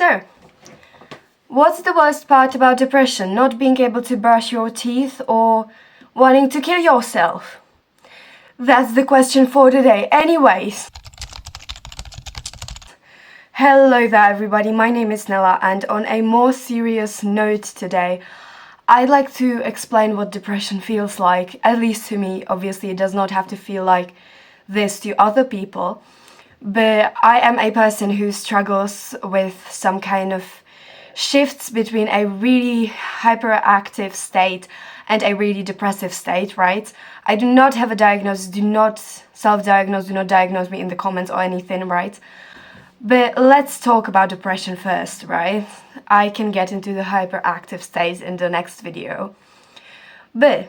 So, what's the worst part about depression? Not being able to brush your teeth or wanting to kill yourself? That's the question for today. Anyways. Hello there everybody, my name is Nela, and on a more serious note today, I'd like to explain what depression feels like, at least to me. Obviously it does not have to feel like this to other people, but I am a person who struggles with some kind of shifts between a really hyperactive state and a really depressive state, right? I do not have a diagnosis, do not self-diagnose, do not diagnose me in the comments or anything, right? But let's talk about depression first, right? I can get into the hyperactive state in the next video. But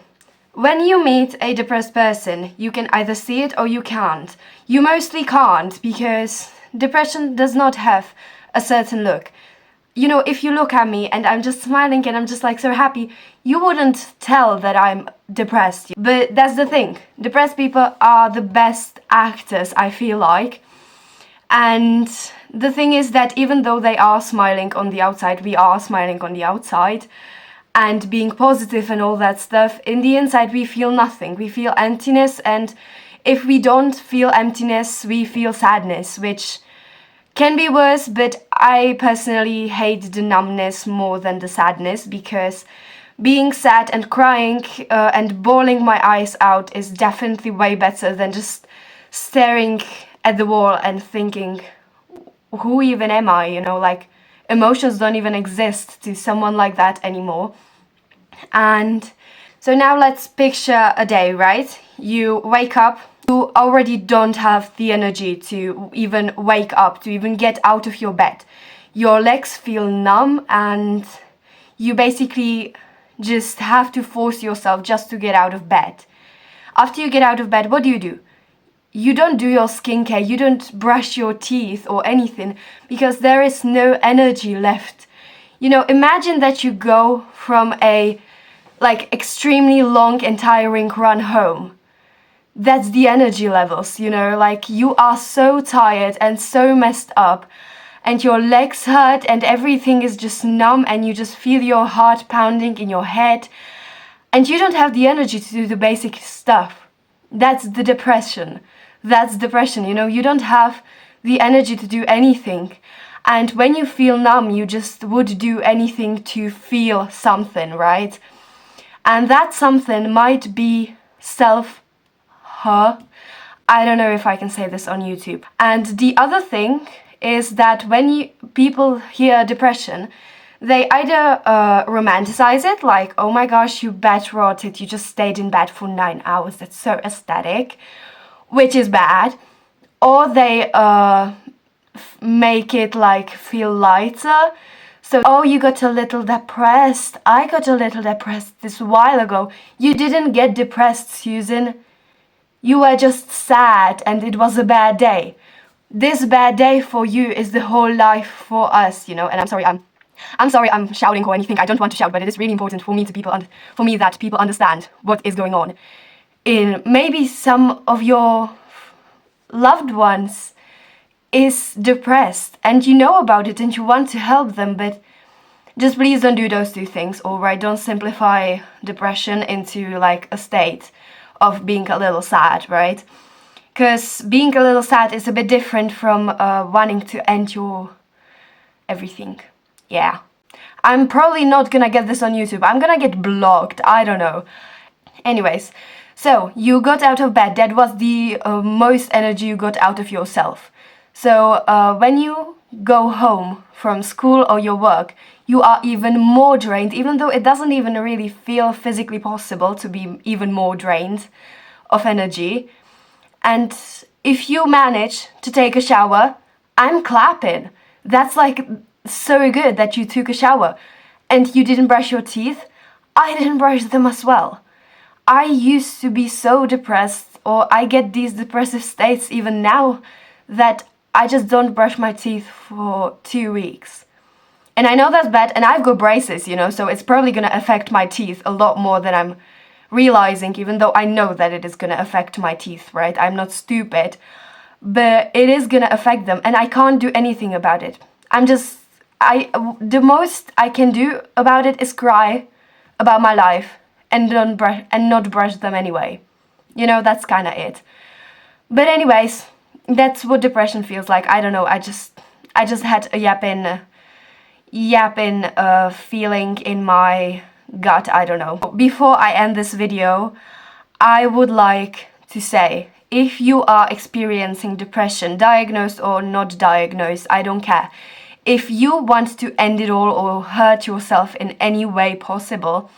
when you meet a depressed person, you can either see it or you can't. You mostly can't because depression does not have a certain look. You know, if you look at me and I'm just smiling and I'm just like so happy, you wouldn't tell that I'm depressed. But that's the thing. Depressed people are the best actors, I feel like. And the thing is that even though they are smiling on the outside, we are smiling on the outside and being positive and all that stuff, in the inside we feel nothing. We feel emptiness, and if we don't feel emptiness, we feel sadness, which can be worse, but I personally hate the numbness more than the sadness, because being sad and crying and bawling my eyes out is definitely way better than just staring at the wall and thinking, who even am I? You know, like, emotions don't even exist to someone like that anymore. And so now let's picture a day, right? You wake up, you already don't have the energy to even wake up, to even get out of your bed. Your legs feel numb and you basically just have to force yourself just to get out of bed. After you get out of bed, what do? You don't do your skincare, you don't brush your teeth or anything, because there is no energy left. You know, imagine that you go from a extremely long and tiring run home. That's the energy levels, you know, like you are so tired and so messed up and your legs hurt and everything is just numb and you just feel your heart pounding in your head and you don't have the energy to do the basic stuff. That's the depression. That's depression, you know, you don't have the energy to do anything. And when you feel numb, you just would do anything to feel something, right? And that something might be self-harm. I don't know if I can say this on YouTube. And the other thing is that when people hear depression, they either romanticize it, like, oh my gosh, you bed-rotted, you just stayed in bed for 9 hours, that's so aesthetic, which is bad, or they make it like feel lighter. So, oh, you got a little depressed. I got a little depressed this while ago. You didn't get depressed, Susan. You were just sad and it was a bad day. This bad day for you is the whole life for us, you know. And I'm sorry I'm shouting or anything. I don't want to shout, but it is really important for me that people understand what is going on. In maybe some of your loved ones is depressed and you know about it and you want to help them, but just please don't do those two things, alright? Don't simplify depression into like a state of being a little sad, right? Because being a little sad is a bit different from wanting to end your everything. Yeah. I'm probably not gonna get this on YouTube. I'm gonna get blocked. I don't know. Anyways. So, you got out of bed, that was the most energy you got out of yourself. So, when you go home from school or your work, you are even more drained, even though it doesn't even really feel physically possible to be even more drained of energy. And if you manage to take a shower, I'm clapping. That's like so good that you took a shower. And you didn't brush your teeth. I didn't brush them as well. I used to be so depressed, or I get these depressive states even now, that I just don't brush my teeth for 2 weeks. And I know that's bad, and I've got braces, you know, so it's probably gonna affect my teeth a lot more than I'm realizing, even though I know that it is gonna affect my teeth, right? I'm not stupid, but it is gonna affect them, and I can't do anything about it. the most I can do about it is cry about my life and not brush them anyway. You know, that's kind of it. But anyways, that's what depression feels like. I don't know. I just had a yapping feeling in my gut. I don't know. Before I end this video, I would like to say, if you are experiencing depression, diagnosed or not diagnosed, I don't care. If you want to end it all or hurt yourself in any way possible,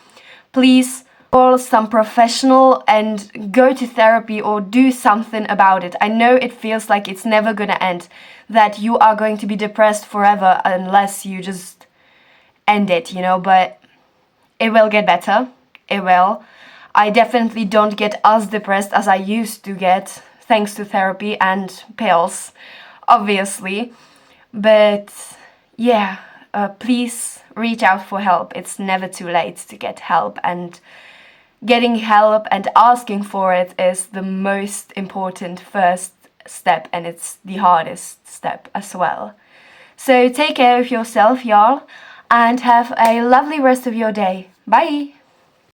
please call some professional and go to therapy or do something about it. I know it feels like it's never gonna end, that you are going to be depressed forever unless you just end it, you know, but it will get better. It will. I definitely don't get as depressed as I used to get, thanks to therapy and pills, obviously. But yeah, please reach out for help. It's never too late to get help, and getting help and asking for it is the most important first step, and it's the hardest step as well. So take care of yourself, y'all, and have a lovely rest of your day. Bye!